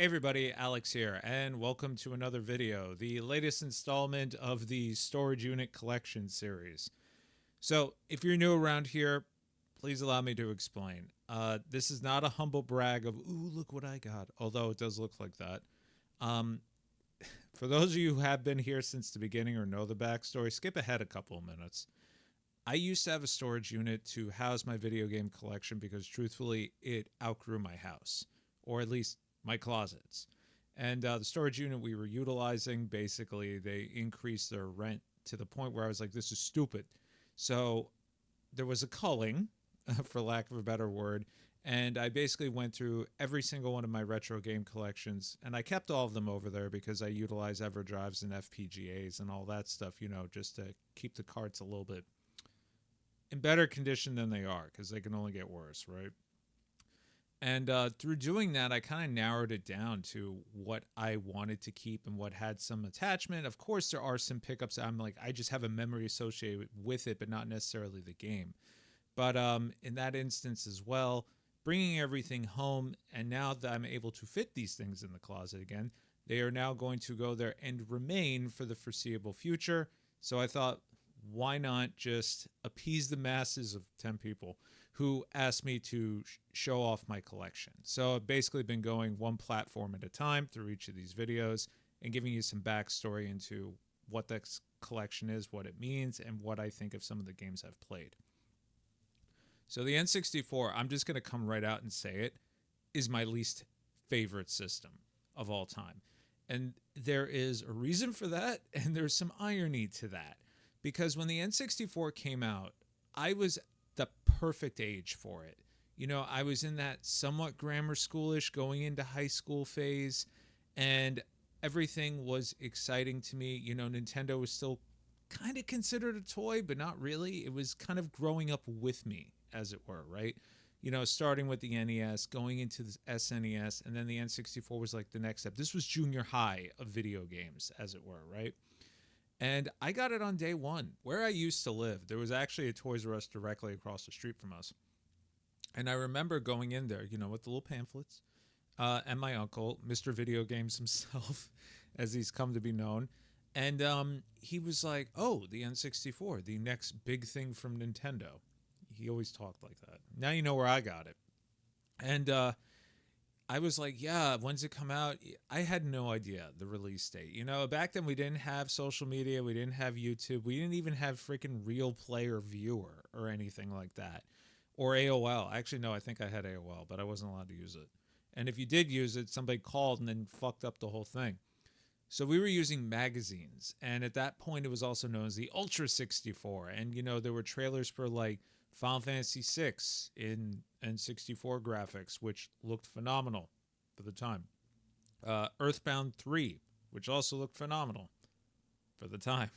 Hey everybody, Alex here, and welcome to another video, the latest installment of the Storage Unit Collection series. So, if you're new around here, please allow me to explain. This is not a humble brag of, ooh, look what I got, although it does look like that. Um, for those of you who have been here since the beginning or know the backstory, skip ahead a couple of minutes. I used to have a storage unit to house my video game collection because truthfully, it outgrew my house, or at least my closets. And the storage unit we were utilizing, basically, they increased their rent to the point where I was like, this is stupid. So there was a culling, for lack of a better word, and I basically went through every single one of my retro game collections, and I kept all of them over there because I utilize EverDrives and FPGAs and all that stuff, just to keep the carts a little bit in better condition than they are, because they can only get worse, right? And through doing that, I kind of narrowed it down to what I wanted to keep and what had some attachment. Of course, there are some pickups. I'm like, I just have a memory associated with it, but not necessarily the game. But in that instance as well, bringing everything home, and now that I'm able to fit these things in the closet again, they are now going to go there and remain for the foreseeable future. So I thought, why not just appease the masses of 10 people who asked me to show off my collection? So I've basically been going one platform at a time through each of these videos and giving you some backstory into what this collection is, what it means, and what I think of some of the games I've played. So the N64, I'm just going to come right out and say it, is my least favorite system of all time. And there is a reason for that, and there's some irony to that. Because when the N64 came out, I was the perfect age for it. I was in that somewhat grammar schoolish going into high school phase, and everything was exciting to me. Nintendo was still kind of considered a toy, but not really. It was kind of growing up with me, as it were, right? Starting with the NES, going into the SNES, and then the N64 was like the next step. This was junior high of video games, as it were, right? And I got it on day one. Where I used to live, there was actually a Toys R Us directly across the street from us. And I remember going in there, with the little pamphlets, and my uncle, Mr. Video Games himself, as he's come to be known. And he was like, oh, the N64, the next big thing from Nintendo. He always talked like that. Now you know where I got it. And I was like, yeah, when's it come out? I had no idea the release date. Back then we didn't have social media. We didn't have YouTube. We didn't even have freaking Real Player Viewer or anything like that. Or AOL. Actually, no, I think I had AOL, but I wasn't allowed to use it. And if you did use it, somebody called and then fucked up the whole thing. So we were using magazines. And at that point, it was also known as the Ultra 64. And, there were trailers for like Final Fantasy VI in N64 graphics, which looked phenomenal for the time. Earthbound 3, which also looked phenomenal for the time.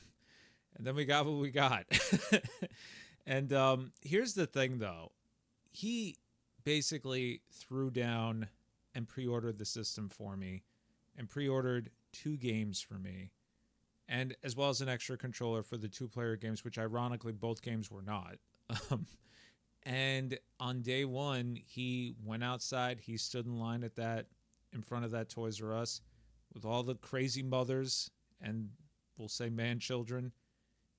And then we got what we got. And here's the thing, though. He basically threw down and pre-ordered the system for me and pre-ordered 2 games for me, and as well as an extra controller for the 2-player games, which ironically both games were not. And on day one, he went outside. He stood in line in front of that Toys R Us with all the crazy mothers and we'll say man children.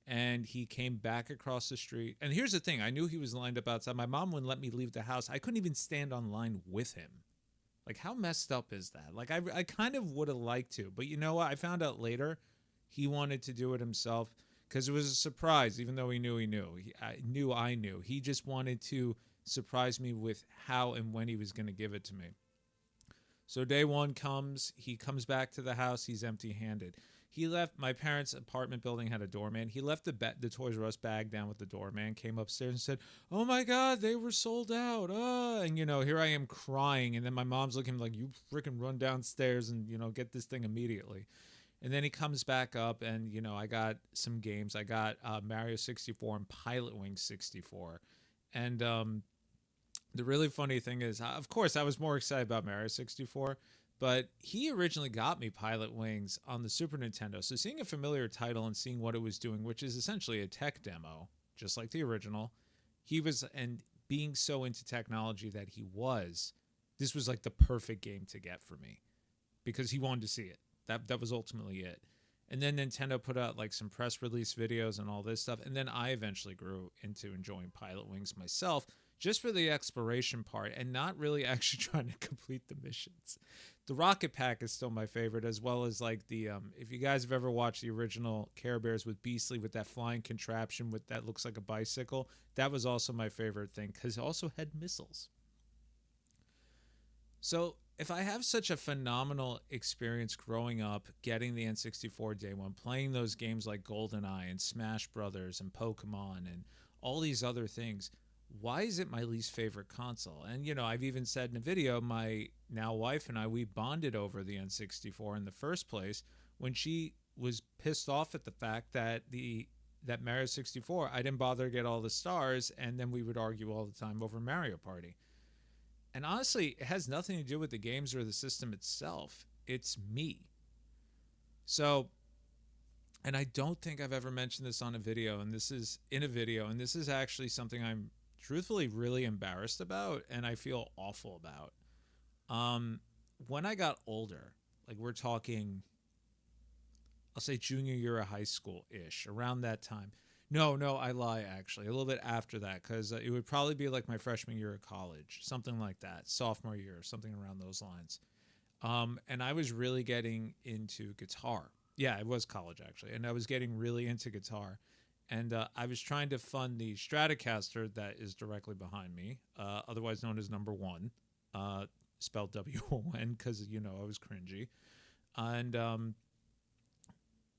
And he came back across the street. And here's the thing. I knew he was lined up outside. My mom wouldn't let me leave the house. I couldn't even stand on line with him. Like, how messed up is that? Like, I kind of would have liked to. But you know what? I found out later he wanted to do it himself. Because it was a surprise, even though he knew he knew. I knew. He just wanted to surprise me with how and when he was going to give it to me. So day one comes. He comes back to the house. He's empty-handed. He left. My parents' apartment building had a doorman. He left the Toys R Us bag down with the doorman, came upstairs and said, oh my God, they were sold out. And, here I am crying. And then my mom's looking like, you freaking run downstairs and, get this thing immediately. And then he comes back up and, I got some games. I got Mario 64 and Pilot Wings 64. And the really funny thing is, of course, I was more excited about Mario 64. But he originally got me Pilot Wings on the Super Nintendo. So seeing a familiar title and seeing what it was doing, which is essentially a tech demo, just like the original, and being so into technology that he was, this was like the perfect game to get for me. because he wanted to see it. That was ultimately it. And then Nintendo put out like some press release videos and all this stuff. And then I eventually grew into enjoying Pilot Wings myself, just for the exploration part and not really actually trying to complete the missions. The Rocket Pack is still my favorite, as well as like the if you guys have ever watched the original Care Bears with Beastly with that flying contraption with that looks like a bicycle, that was also my favorite thing because it also had missiles. So if I have such a phenomenal experience growing up, getting the N64 day one, playing those games like GoldenEye and Smash Brothers and Pokemon and all these other things, why is it my least favorite console? And, you know, I've even said in a video, my now wife and I, we bonded over the N64 in the first place when she was pissed off at the fact that that Mario 64, I didn't bother to get all the stars, and then we would argue all the time over Mario Party. And honestly, it has nothing to do with the games or the system itself. It's me. So, and I don't think I've ever mentioned this on a video, and this is in a video, and this is actually something I'm truthfully really embarrassed about, and I feel awful about. When I got older, like we're talking, I'll say junior year of high school-ish, around that time. No, I lie, actually. A little bit after that, because it would probably be like my freshman year of college, something like that, sophomore year, something around those lines. And I was really getting into guitar. Yeah, it was college, actually. And I was getting really into guitar. And I was trying to fund the Stratocaster that is directly behind me, otherwise known as number one, spelled W-O-N, because, you know, I was cringy. And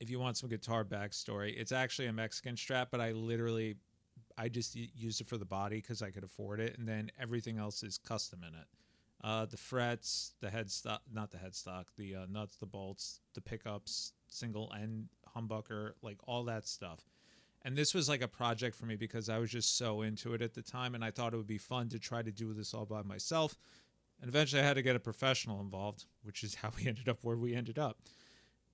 if you want some guitar backstory, it's actually a Mexican Strat, but I just used it for the body because I could afford it, and then everything else is custom in it. The frets, the headstock, not the headstock, the nuts, the bolts, the pickups, single end humbucker, like all that stuff. And this was like a project for me because I was just so into it at the time, and I thought it would be fun to try to do this all by myself. And eventually I had to get a professional involved, which is how we ended up where we ended up.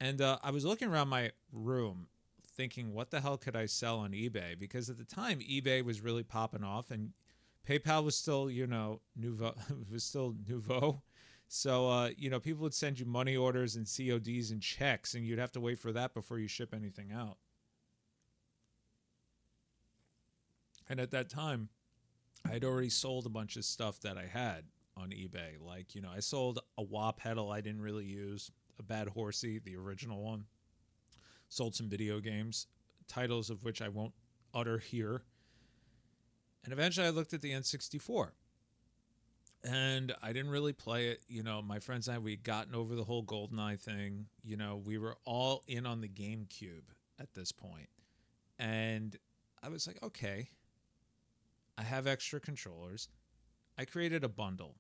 And I was looking around my room thinking, what the hell could I sell on eBay? Because at the time, eBay was really popping off, and PayPal was still, you know, nouveau. So, you know, people would send you money orders and CODs and checks, and you'd have to wait for that before you ship anything out. And at that time, I had already sold a bunch of stuff that I had on eBay. Like, you know, I sold a wah pedal I didn't really use, a Bad Horsey, the original one. Sold some video games, titles of which I won't utter here. And eventually I looked at the N64. And I didn't really play it. You know, my friends and I, we'd gotten over the whole GoldenEye thing. You know, we were all in on the GameCube at this point. And I was like, okay, I have extra controllers. I created a bundle.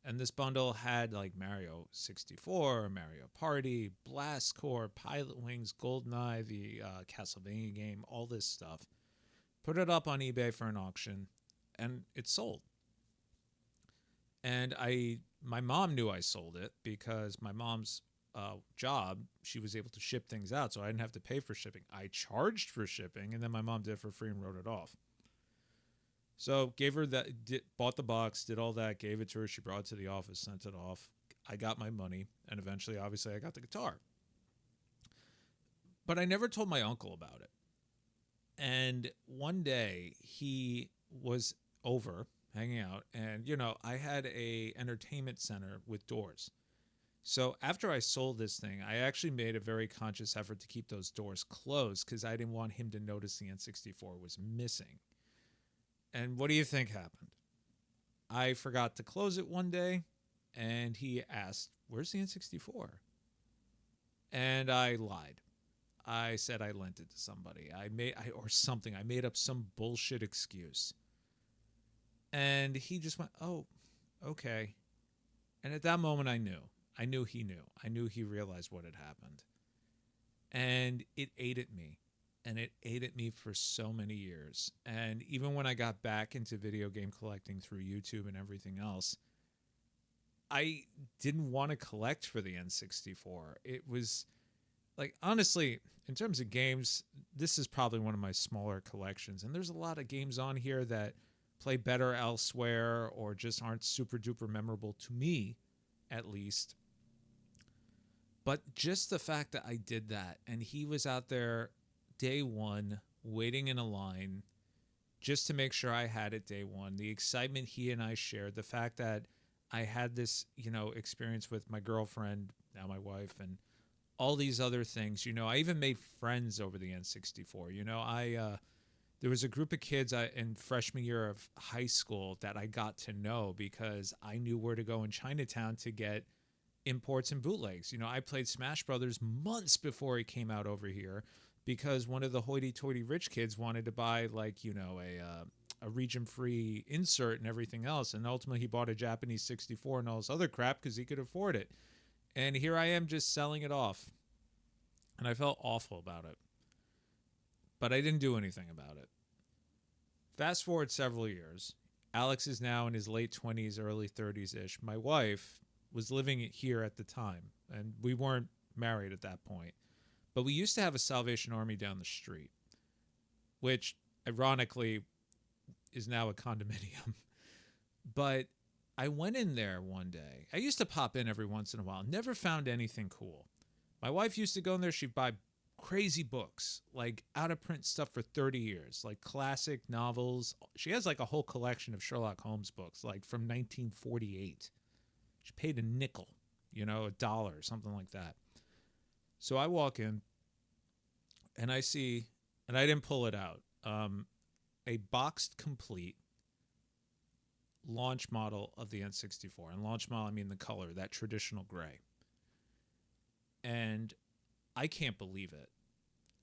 And this bundle had like Mario 64, Mario Party, Blast Corps, Pilot Wings, GoldenEye, the Castlevania game, all this stuff. Put it up on eBay for an auction, and it sold. And my mom knew I sold it because my mom's job, she was able to ship things out, so I didn't have to pay for shipping. I charged for shipping, and then my mom did it for free and wrote it off. So gave her that, bought the box, did all that, gave it to her. She brought it to the office, sent it off. I got my money, and eventually, obviously, I got the guitar. But I never told my uncle about it. And one day, he was over, hanging out, and, you know, I had a entertainment center with doors. So after I sold this thing, I actually made a very conscious effort to keep those doors closed because I didn't want him to notice the N64 was missing. And what do you think happened? I forgot to close it one day, and he asked, "Where's the N64?" And I lied. I said I lent it to somebody. I made up some bullshit excuse. And he just went, "Oh, okay." And at that moment, I knew. I knew he knew. I knew he realized what had happened. And it ate at me. And it ate at me for so many years. And even when I got back into video game collecting through YouTube and everything else, I didn't want to collect for the N64. It was, like, honestly, in terms of games, this is probably one of my smaller collections. And there's a lot of games on here that play better elsewhere or just aren't super duper memorable to me, at least. But just the fact that I did that, and he was out there day one waiting in a line just to make sure I had it day one, the excitement he and I shared, the fact that I had this, experience with my girlfriend, now my wife, and all these other things. I even made friends over the N64. There was a group of kids in freshman year of high school that I got to know because I knew where to go in Chinatown to get imports and bootlegs. I played Smash Brothers months before it came out over here because one of the hoity-toity rich kids wanted to buy a region-free insert and everything else, and ultimately he bought a Japanese 64 and all this other crap because he could afford it. And here I am just selling it off, and I felt awful about it, but I didn't do anything about it. Fast forward several years. Alex is now in his late 20s, early 30s-ish. My wife was living here at the time, and we weren't married at that point. But we used to have a Salvation Army down the street, which, ironically, is now a condominium. But I went in there one day. I used to pop in every once in a while. Never found anything cool. My wife used to go in there. She'd buy crazy books, like out-of-print stuff for 30 years, like classic novels. She has like a whole collection of Sherlock Holmes books, like from 1948. She paid a nickel, $1, something like that. So I walk in, and I see, and I didn't pull it out, a boxed complete launch model of the N64. And launch model, I mean the color, that traditional gray. And I can't believe it.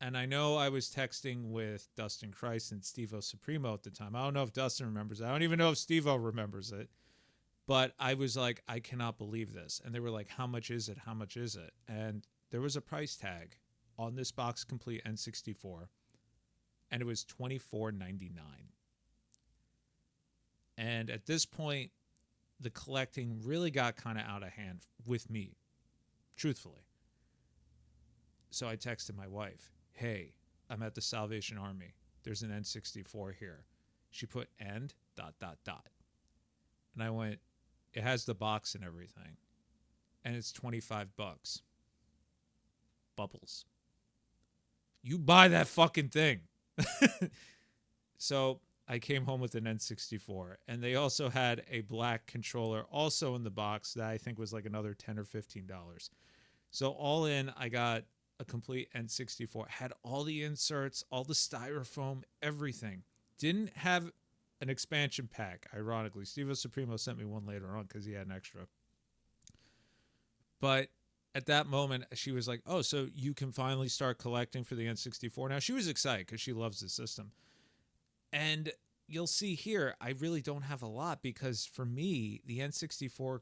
And I know I was texting with Dustin Christ and Steve-O Supremo at the time. I don't know if Dustin remembers it. I don't even know if Steve-O remembers it. But I was like, I cannot believe this. And they were like, how much is it? How much is it? And there was a price tag on this box complete N64, and it was $24.99. And at this point, the collecting really got kind of out of hand with me, truthfully. So I texted my wife, hey, I'm at the Salvation Army. There's an N64 here. She put end, ... And I went, it has the box and everything. And it's $25. Bubbles. You buy that fucking thing. So I came home with an N64. And they also had a black controller also in the box that I think was like another $10 or $15. So all in, I got a complete N64. Had all the inserts, all the styrofoam, everything. Didn't have an expansion pack, ironically. Steve-O Supremo sent me one later on because he had an extra. But at that moment, she was like, oh, so you can finally start collecting for the N64. Now, she was excited because she loves the system. And you'll see here, I really don't have a lot because for me, the N64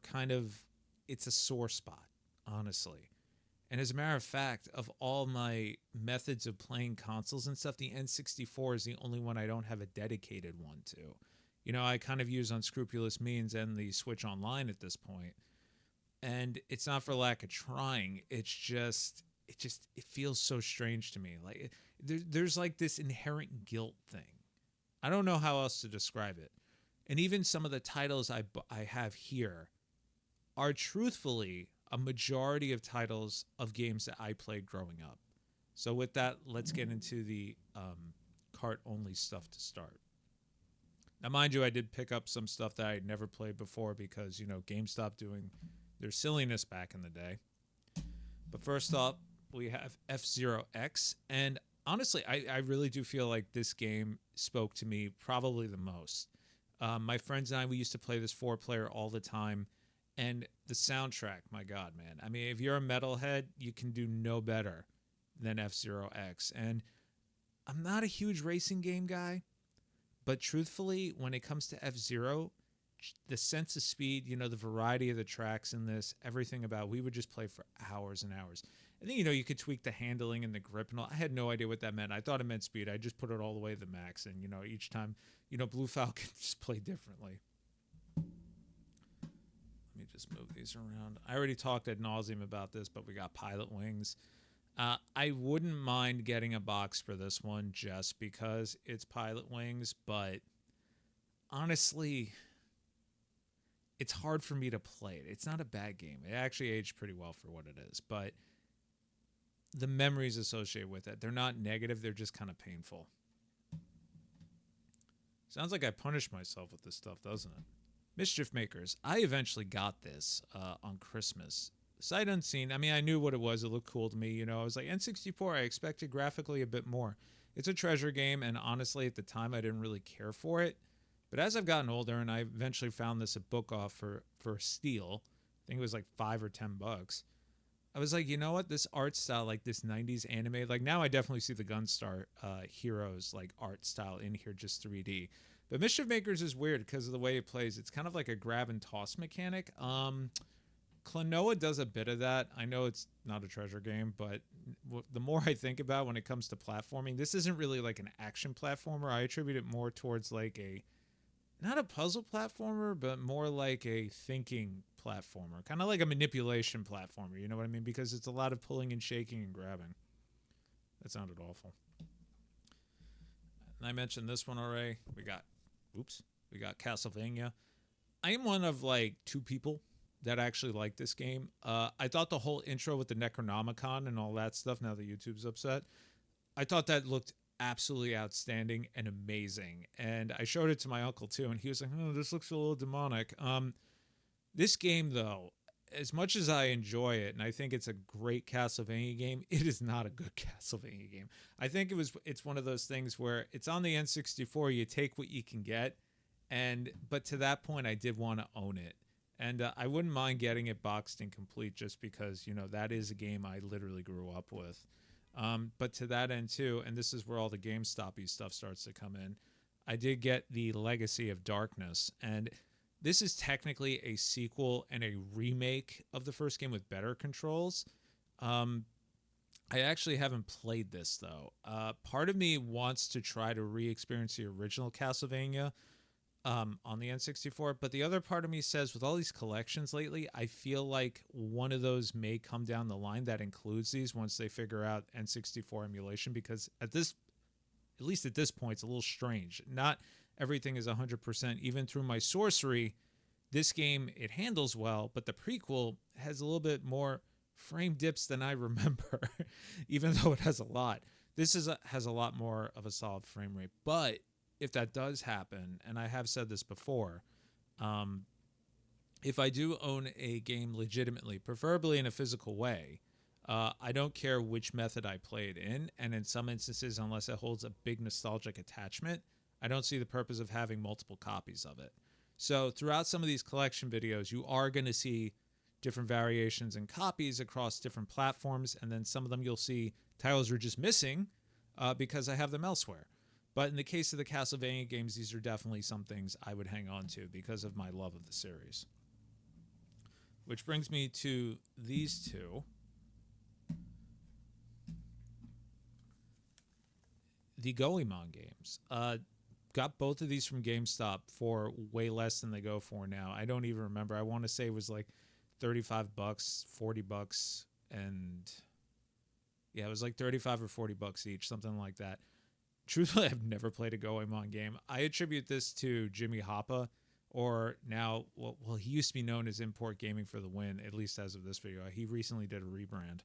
it's a sore spot, honestly. And as a matter of fact, of all my methods of playing consoles and stuff, the N64 is the only one I don't have a dedicated one to. I kind of use Unscrupulous Means and the Switch Online at this point. And it's not for lack of trying. It feels so strange to me. Like there's like this inherent guilt thing. I don't know how else to describe it. And even some of the titles I have here are truthfully a majority of titles of games that I played growing up. So with that, let's get into the cart-only stuff to start. Now, mind you, I did pick up some stuff that I had never played before because, GameStop doing their silliness back in the day. But first up, we have F-Zero X. And honestly, I really do feel like this game spoke to me probably the most. My friends and I, we used to play this 4-player all the time. And the soundtrack, my God, man. I mean, if you're a metalhead, you can do no better than F-Zero X. And I'm not a huge racing game guy, but truthfully, when it comes to F-Zero, the sense of speed, the variety of the tracks in this, everything about, we would just play for hours and hours. And then, you could tweak the handling and the grip and all. I had no idea what that meant. I thought it meant speed. I just put it all the way to the max. And, each time, Blue Falcon just played differently. Let me just move these around. I already talked ad nauseum about this, but we got Pilot Wings. I wouldn't mind getting a box for this one just because it's Pilot Wings, but honestly, it's hard for me to play it. It's not a bad game. It actually aged pretty well for what it is, but the memories associated with it, they're not negative, they're just kind of painful. Sounds like I punished myself with this stuff, doesn't it? Mischief Makers. I eventually got this on Christmas. Sight unseen. I mean, I knew what it was. It looked cool to me. You know, I was like, N64, I expected graphically a bit more. It's a treasure game, and honestly, at the time, I didn't really care for it. But as I've gotten older, and I eventually found this at Book Off for Steal, I think it was like $5 or $10. I was like, you know what? This art style, like this 90s anime, like now I definitely see the Gunstar Heroes like art style in here, just 3D. But Mischief Makers is weird because of the way it plays. It's kind of like a grab and toss mechanic. Klonoa does a bit of that. I know it's not a treasure game, but the more I think about when it comes to platforming, this isn't really like an action platformer. I attribute it more towards like not a puzzle platformer, but more like a thinking platformer, kind of like a manipulation platformer. You know what I mean? Because it's a lot of pulling and shaking and grabbing. That sounded awful. And I mentioned this one already. We got Castlevania. I am one of like 2 people that actually like this game. I thought the whole intro with the Necronomicon and all that stuff, now that YouTube's upset, I thought that looked absolutely outstanding and amazing. And I showed it to my uncle too, and he was like, oh, this looks a little demonic. This game, though, as much as I enjoy it, and I think it's a great Castlevania game, it is not a good Castlevania game. I think it's one of those things where it's on the N64, you take what you can get, but to that point, I did want to own it. And I wouldn't mind getting it boxed and complete just because, you know, that is a game I literally grew up with. But to that end, too, and this is where all the GameStop-y stuff starts to come in, I did get the Legacy of Darkness. And this is technically a sequel and a remake of the first game with better controls. I actually haven't played this, though. Part of me wants to try to re-experience the original Castlevania on the N64, but the other part of me says with all these collections lately, I feel like one of those may come down the line that includes these once they figure out N64 emulation, because at least at this point, it's a little strange. Not everything is 100%. Even through my sorcery, this game, it handles well, but the prequel has a little bit more frame dips than I remember, even though it has a lot. This has a lot more of a solid frame rate, but if that does happen, and I have said this before, if I do own a game legitimately, preferably in a physical way, I don't care which method I play it in, and in some instances, unless it holds a big nostalgic attachment, I don't see the purpose of having multiple copies of it. So throughout some of these collection videos, you are going to see different variations and copies across different platforms, and then some of them you'll see titles are just missing because I have them elsewhere. But in the case of the Castlevania games, these are definitely some things I would hang on to because of my love of the series. Which brings me to these two. The Goemon games. Got both of these from GameStop for way less than they go for now. I don't even remember. I want to say it was like $35, $40, and yeah, it was like $35 or $40 each, something like that. Truthfully, I've never played a Goemon game. I attribute this to Jimmy Hoppa, or now, well, he used to be known as Import Gaming for the Win, at least as of this video. He recently did a rebrand.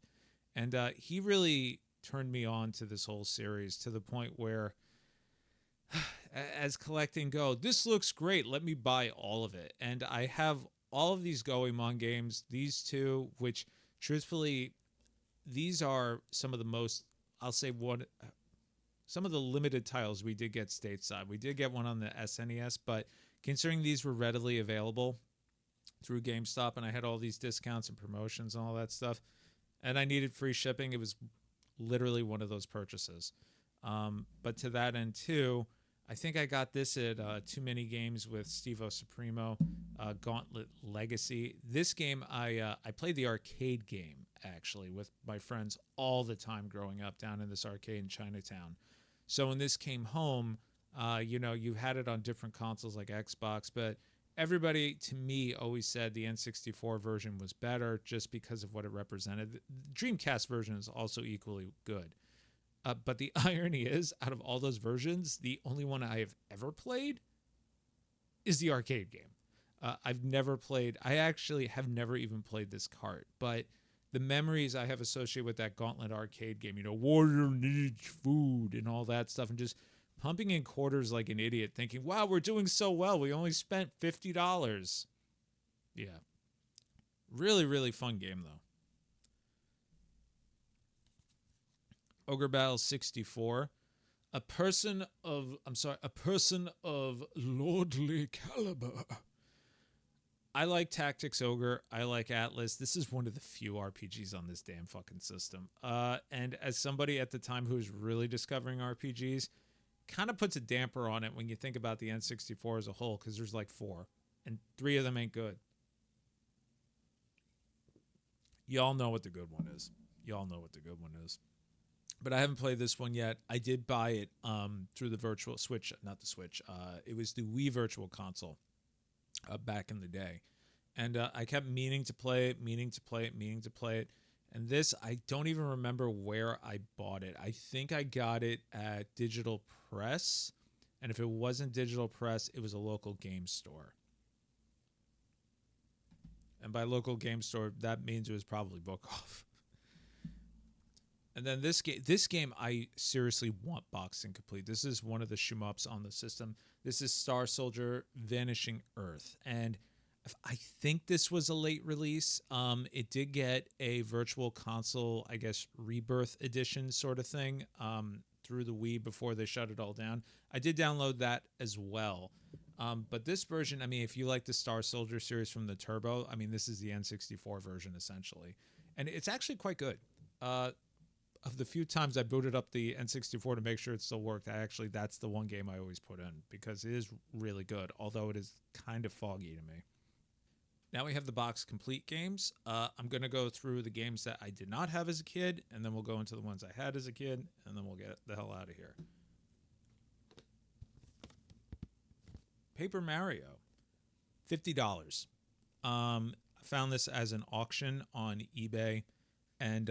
And he really turned me on to this whole series to the point where, as collecting go, this looks great. Let me buy all of it. And I have all of these Goemon games, these two, which truthfully, these are some of the most, I'll say some of the limited titles we did get stateside. We did get one on the SNES, but considering these were readily available through GameStop and I had all these discounts and promotions and all that stuff, and I needed free shipping, it was literally one of those purchases. But to that end, too, I think I got this at Too Many Games with Stevo Supremo, Gauntlet Legacy. This game, I played the arcade game, actually, with my friends all the time growing up down in this arcade in Chinatown. So when this came home, you had it on different consoles like Xbox, but everybody, to me, always said the N64 version was better just because of what it represented. The Dreamcast version is also equally good. But the irony is, out of all those versions, the only one I have ever played is the arcade game. I've never played. I actually have never even played this cart, but the memories I have associated with that Gauntlet arcade game, warrior needs food and all that stuff, and just pumping in quarters like an idiot, thinking, "Wow, we're doing so well. We only spent $50." Yeah, really, really fun game though. Ogre Battle 64. A person of lordly caliber. I like Tactics Ogre. I like Atlas. This is one of the few RPGs on this damn fucking system. And as somebody at the time who was really discovering RPGs, kind of puts a damper on it when you think about the N64 as a whole, because there's like 4, and 3 of them ain't good. Y'all know what the good one is. Y'all know what the good one is. But I haven't played this one yet. I did buy it through the virtual Switch, not the Switch. It was the Wii Virtual Console back in the day. And I kept meaning to play it, meaning to play it, meaning to play it. And this, I don't even remember where I bought it. I think I got it at Digital Press. And if it wasn't Digital Press, it was a local game store. And by local game store, that means it was probably Book Off. And then this game, I seriously want boxing complete. This is one of the shmups on the system. This is Star Soldier Vanishing Earth. And I think this was a late release. It did get a virtual console, I guess, rebirth edition sort of thing through the Wii before they shut it all down. I did download that as well. But this version, I mean, if you like the Star Soldier series from the Turbo, I mean, this is the N64 version essentially. And it's actually quite good. Of the few times I booted up the N64 to make sure it still worked, that's the one game I always put in because it is really good, although it is kind of foggy to me. Now we have the box complete games. I'm going to go through the games that I did not have as a kid, and then we'll go into the ones I had as a kid, and then we'll get the hell out of here. Paper Mario, $50. I found this as an auction on eBay, and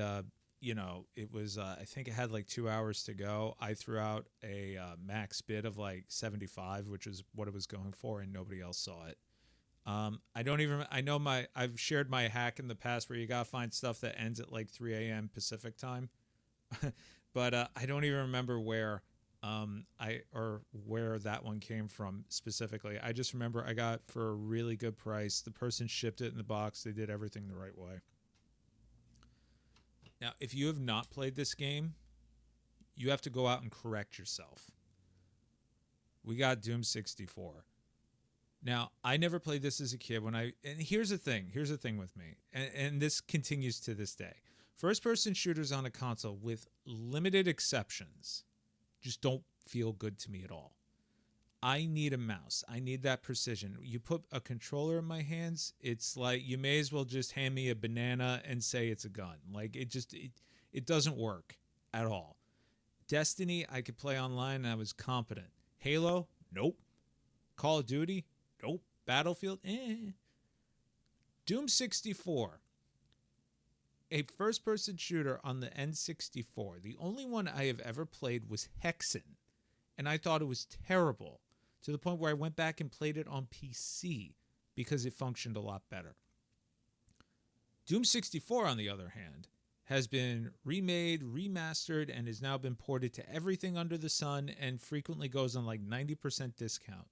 it was, I think it had like 2 hours to go. I threw out a max bid of like 75, which is what it was going for, and nobody else saw it. I've shared my hack in the past where you gotta find stuff that ends at like 3 a.m. Pacific time. But I don't even remember where where that one came from specifically. I just remember I got for a really good price. The person shipped it in the box. They did everything the right way. Now, if you have not played this game, you have to go out and correct yourself. We got Doom 64. Now, I never played this as a kid. And here's the thing with me, and this continues to this day. First-person shooters on a console, with limited exceptions, just don't feel good to me at all. I need a mouse. I need that precision. You put a controller in my hands, it's like you may as well just hand me a banana and say it's a gun. Like it doesn't work at all. Destiny, I could play online and I was competent. Halo, nope. Call of Duty, nope. Battlefield, Doom 64, a first-person shooter on the N64. The only one I have ever played was Hexen, and I thought it was terrible, to the point where I went back and played it on PC because it functioned a lot better. Doom 64, on the other hand, has been remade, remastered, and has now been ported to everything under the sun and frequently goes on like 90% discount.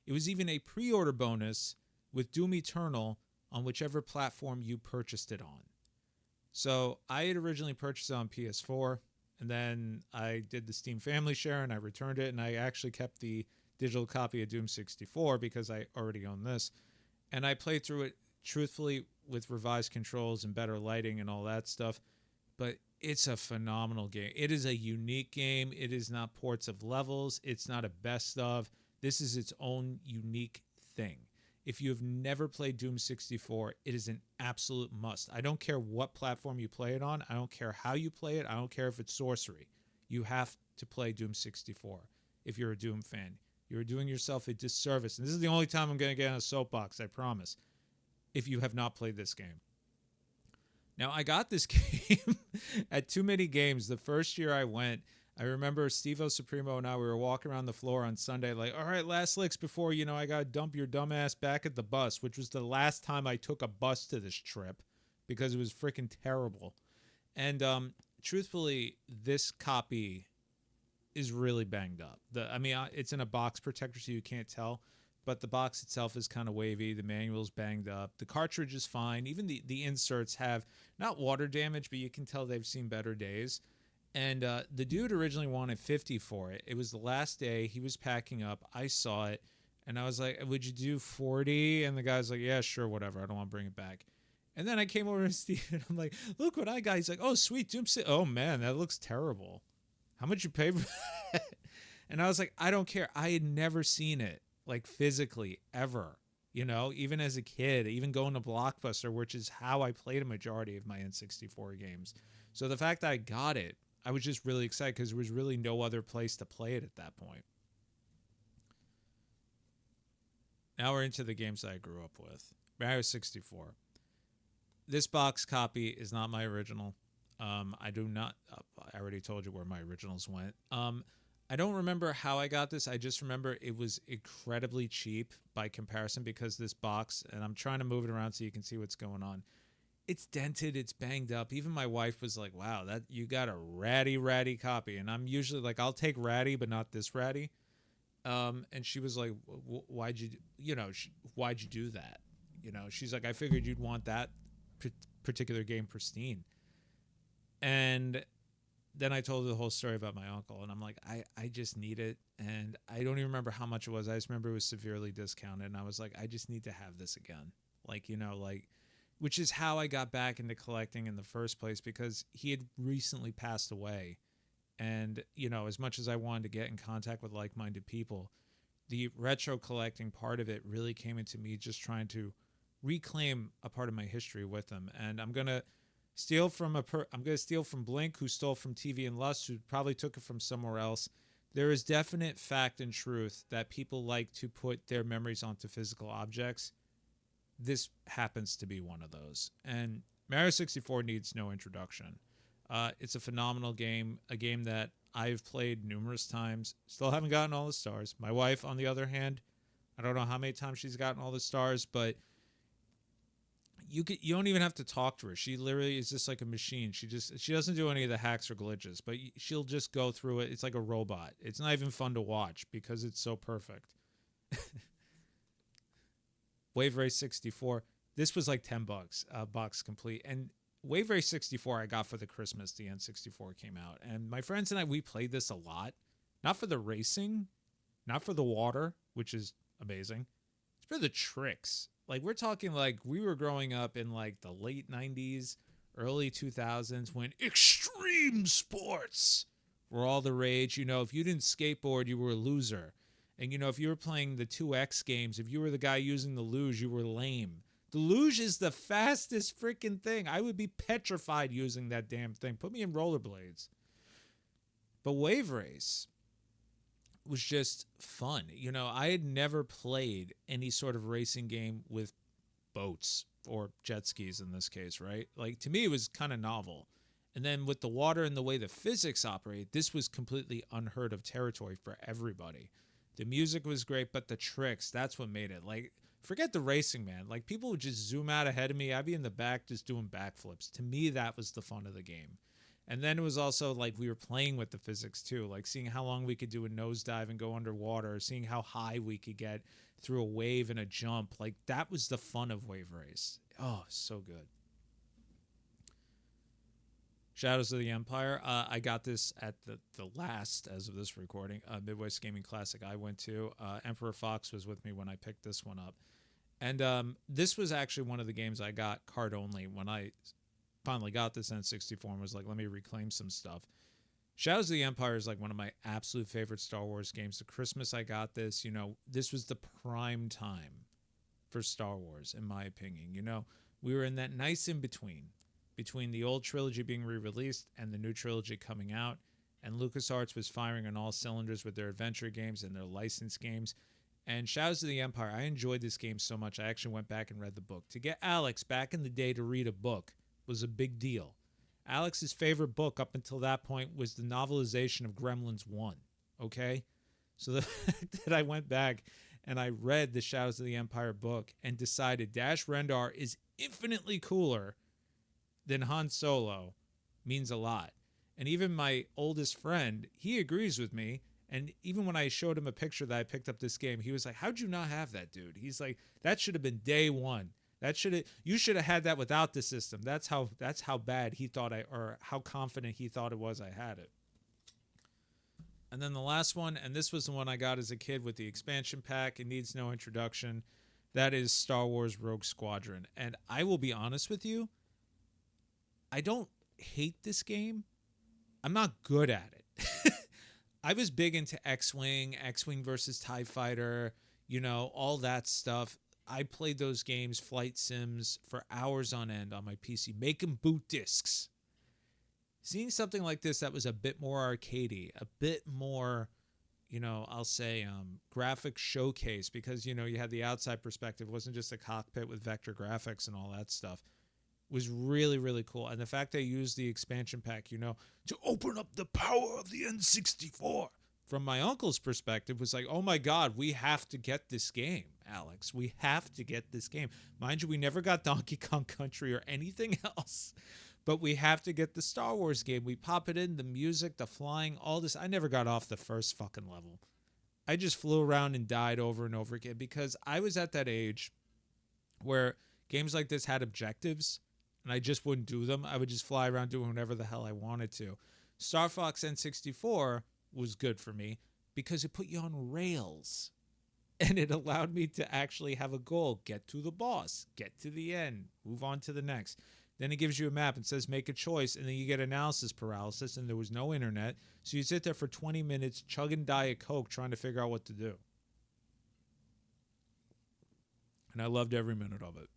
It was even a pre-order bonus with Doom Eternal on whichever platform you purchased it on. So I had originally purchased it on PS4, and then I did the Steam Family Share, and I returned it, and I actually kept the digital copy of Doom 64 because I already own this. And I played through it, truthfully, with revised controls and better lighting and all that stuff. But it's a phenomenal game. It is a unique game. It is not ports of levels. It's not a best of. This is its own unique thing. If you have never played Doom 64, it is an absolute must. I don't care what platform you play it on. I don't care how you play it. I don't care if it's sorcery. You have to play Doom 64 if you're a Doom fan. You're doing yourself a disservice. And this is the only time I'm going to get on a soapbox, I promise, if you have not played this game. Now, I got this game at Too Many Games the first year I went. I remember Steve-O Supremo and I, we were walking around the floor on Sunday, like, all right, last licks before, I got to dump your dumb ass back at the bus, which was the last time I took a bus to this trip because it was freaking terrible. And truthfully, this copy is really banged up. It's in a box protector, so you can't tell, but the box itself is kind of wavy. The manual's banged up. The cartridge is fine. Even the inserts have not water damage, but you can tell they've seen better days. And the dude originally wanted 50 for it. It was the last day. He was packing up. I saw it, and I was like, would you do 40? And the guy's like, yeah, sure, whatever. I don't want to bring it back. And then I came over to Steve, and I'm like, look what I got. He's like, oh, sweet. Doom. Oh, man, that looks terrible. How much you pay for that? And I was like, I don't care. I had never seen it, like, physically, ever. Even as a kid, even going to Blockbuster, which is how I played a majority of my N64 games. So the fact that I got it, I was just really excited because there was really no other place to play it at that point. Now we're into the games that I grew up with. Mario 64. This box copy is not my original. I do not. I already told you where my originals went. I don't remember how I got this. I just remember it was incredibly cheap by comparison because this box, and I'm trying to move it around so you can see what's going on. It's dented, it's banged up. Even my wife was like, wow, that you got a ratty copy. And I'm usually like, I'll take ratty, but not this ratty. And she was like, why'd you do that? She's like, I figured you'd want that particular game pristine. And then I told her the whole story about my uncle, and I'm like, I just need it. And I don't even remember how much it was. I just remember it was severely discounted. And I was like, I just need to have this again. Which is how I got back into collecting in the first place, because he had recently passed away. And, as much as I wanted to get in contact with like-minded people, the retro collecting part of it really came into me just trying to reclaim a part of my history with him. And I'm going to steal from Blink, who stole from TV and Lust, who probably took it from somewhere else. There is definite fact and truth that people like to put their memories onto physical objects. This happens to be one of those. And Mario 64 needs no introduction. It's a phenomenal game, a game that I've played numerous times. Still haven't gotten all the stars. My wife, on the other hand, I don't know how many times she's gotten all the stars, but you don't even have to talk to her. She literally is just like a machine. She doesn't do any of the hacks or glitches, but she'll just go through it. It's like a robot. It's not even fun to watch because it's so perfect. Wave Race 64. This was like $10, box complete. And Wave Race 64 I got for the Christmas the N64 came out. And my friends and I, we played this a lot. Not for the racing, not for the water, which is amazing. It's for the tricks. Like, we're talking like we were growing up in like the late 90s, early 2000s, when extreme sports were all the rage. If you didn't skateboard, you were a loser. And, if you were playing the 2X games, if you were the guy using the luge, you were lame. The luge is the fastest freaking thing. I would be petrified using that damn thing. Put me in rollerblades. But Wave Race was just fun. I had never played any sort of racing game with boats or jet skis in this case, right? Like, to me, it was kind of novel. And then with the water and the way the physics operate, this was completely unheard of territory for everybody. The music was great, but the tricks, that's what made it. Like, forget the racing, man. Like, people would just zoom out ahead of me. I'd be in the back just doing backflips. To me, that was the fun of the game. And then it was also like we were playing with the physics too, like seeing how long we could do a nosedive and go underwater, seeing how high we could get through a wave and a jump. Like, that was the fun of Wave Race. Oh, so good. Shadows of the Empire. I got this at the last, as of this recording, Midwest Gaming Classic I went to. Emperor Fox was with me when I picked this one up. And this was actually one of the games I got card only when I finally got this N64 and was like, let me reclaim some stuff. Shadows of the Empire is like one of my absolute favorite Star Wars games. The Christmas I got this, this was the prime time for Star Wars, in my opinion. We were in that nice in-between the old trilogy being re-released and the new trilogy coming out, and LucasArts was firing on all cylinders with their adventure games and their licensed games. And Shadows of the Empire, I enjoyed this game so much, I actually went back and read the book. To get Alex back in the day to read a book was a big deal. Alex's favorite book up until that point was the novelization of Gremlins 1. Okay? So the fact that I went back and I read the Shadows of the Empire book and decided Dash Rendar is infinitely cooler than Han Solo means a lot. And even my oldest friend, he agrees with me. And even when I showed him a picture that I picked up this game, he was like, "How'd you not have that, dude?" He's like, "That should have been day one. You should have had that without the system." That's how bad he thought or how confident he thought it was I had it. And then the last one, and this was the one I got as a kid with the expansion pack. It needs no introduction. That is Star Wars Rogue Squadron. And I will be honest with you, I don't hate this game. I'm not good at it. I was big into X-Wing versus TIE Fighter, all that stuff. I played those games, flight sims, for hours on end on my PC, making boot discs. Seeing something like this that was a bit more arcadey, a bit more, I'll say graphic showcase, because, you had the outside perspective. It wasn't just a cockpit with vector graphics and all that stuff. Was really, really cool. And the fact they used the expansion pack, to open up the power of the N64. From my uncle's perspective, was like, oh my God, we have to get this game, Alex. We have to get this game. Mind you, we never got Donkey Kong Country or anything else. But we have to get the Star Wars game. We pop it in, the music, the flying, all this. I never got off the first fucking level. I just flew around and died over and over again because I was at that age where games like this had objectives and I just wouldn't do them. I would just fly around doing whatever the hell I wanted to. Star Fox N64 was good for me because it put you on rails. And it allowed me to actually have a goal. Get to the boss. Get to the end. Move on to the next. Then it gives you a map and says make a choice, and then you get analysis paralysis, and there was no internet. So you sit there for 20 minutes chugging Diet Coke trying to figure out what to do. And I loved every minute of it.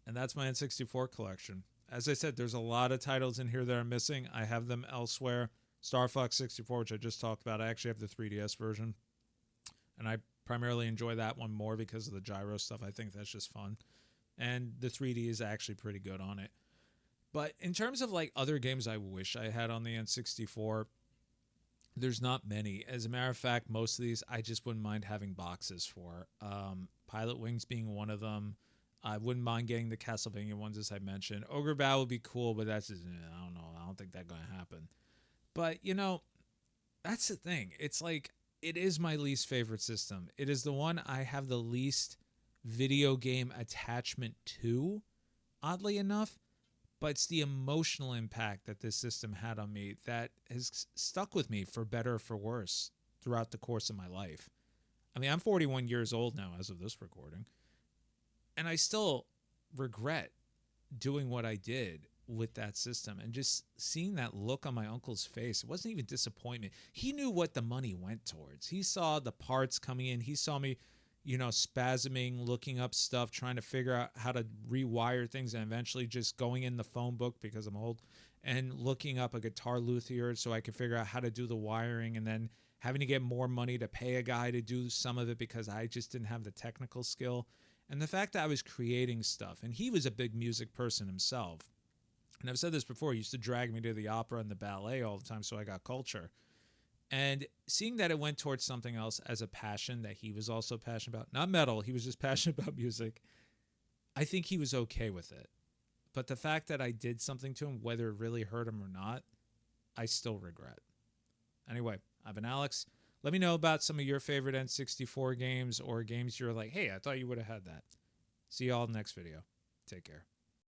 And that's my N64 collection. As I said, there's a lot of titles in here that are missing. I have them elsewhere. Star Fox 64, which I just talked about. I actually have the 3DS version. And I primarily enjoy that one more because of the gyro stuff. I think that's just fun. And the 3D is actually pretty good on it. But in terms of like other games I wish I had on the N64, there's not many. As a matter of fact, most of these I just wouldn't mind having boxes for. Pilot Wings being one of them. I wouldn't mind getting the Castlevania ones, as I mentioned. Ogre Battle would be cool, but that's just, I don't know. I don't think that's going to happen. But, that's the thing. It's like, it is my least favorite system. It is the one I have the least video game attachment to, oddly enough, but it's the emotional impact that this system had on me that has stuck with me for better or for worse throughout the course of my life. I mean, I'm 41 years old now as of this recording, and I still regret doing what I did with that system, and just seeing that look on my uncle's face. It wasn't even disappointment. He knew what the money went towards. He saw the parts coming in. He saw me spasming, looking up stuff, trying to figure out how to rewire things, and eventually just going in the phone book because I'm old and looking up a guitar luthier so I could figure out how to do the wiring, and then having to get more money to pay a guy to do some of it because I just didn't have the technical skill. And the fact that I was creating stuff, and he was a big music person himself. And I've said this before, he used to drag me to the opera and the ballet all the time, so I got culture. And seeing that it went towards something else as a passion that he was also passionate about, not metal, he was just passionate about music, I think he was okay with it. But the fact that I did something to him, whether it really hurt him or not, I still regret. Anyway, I've been Alex. Let me know about some of your favorite N64 games or games you're like, hey, I thought you would have had that. See you all in the next video. Take care.